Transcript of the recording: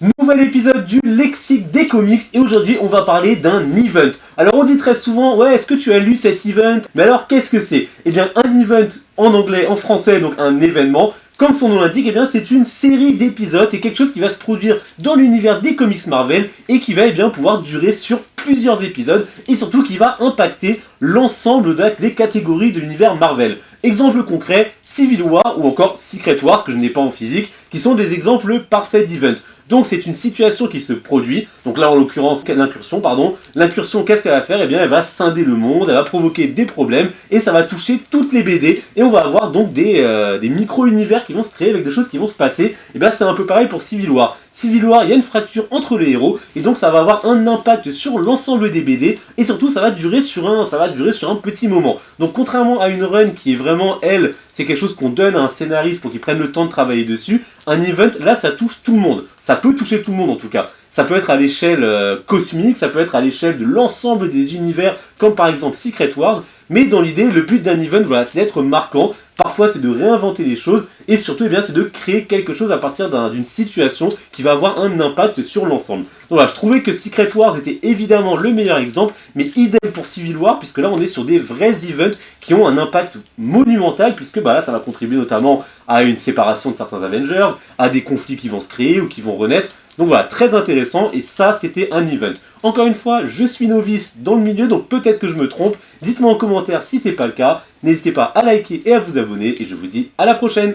Nouvel épisode du Lexique des comics et aujourd'hui on va parler d'un event. Alors on dit très souvent, ouais, est-ce que tu as lu cet event? Mais alors qu'est-ce que c'est? Eh bien un event en anglais, en français, donc un événement, comme son nom l'indique, eh bien c'est une série d'épisodes, c'est quelque chose qui va se produire dans l'univers des comics Marvel et qui va bien pouvoir durer sur plusieurs épisodes et surtout qui va impacter l'ensemble des catégories de l'univers Marvel. Exemple concret, Civil War ou encore Secret Wars, que je n'ai pas en physique, qui sont des exemples parfaits d'event. Donc c'est une situation qui se produit, donc là en l'occurrence l'incursion qu'est-ce qu'elle va faire? Eh bien elle va scinder le monde, elle va provoquer des problèmes et ça va toucher toutes les BD et on va avoir donc des micro-univers qui vont se créer avec des choses qui vont se passer. Et bien c'est un peu pareil pour Civil War. Civil War, il y a une fracture entre les héros et donc ça va avoir un impact sur l'ensemble des BD et surtout ça va durer sur un petit moment. Donc contrairement à une run qui est vraiment elle, c'est quelque chose qu'on donne à un scénariste pour qu'il prenne le temps de travailler dessus, un event là ça touche tout le monde. Ça peut toucher tout le monde en tout cas. Ça peut être à l'échelle cosmique, ça peut être à l'échelle de l'ensemble des univers, comme par exemple Secret Wars, mais dans l'idée, le but d'un event, voilà, c'est d'être marquant. Parfois, c'est de réinventer les choses, et surtout, eh bien, c'est de créer quelque chose à partir d'une situation qui va avoir un impact sur l'ensemble. Donc voilà, je trouvais que Secret Wars était évidemment le meilleur exemple, mais idem pour Civil War, puisque là, on est sur des vrais events qui ont un impact monumental, puisque bah, là, ça va contribuer notamment à une séparation de certains Avengers, à des conflits qui vont se créer ou qui vont renaître. Donc voilà, très intéressant, et ça, c'était un event. Encore une fois, je suis novice dans le milieu, donc peut-être que je me trompe. Dites-moi en commentaire si c'est pas le cas. N'hésitez pas à liker et à vous abonner, et je vous dis à la prochaine.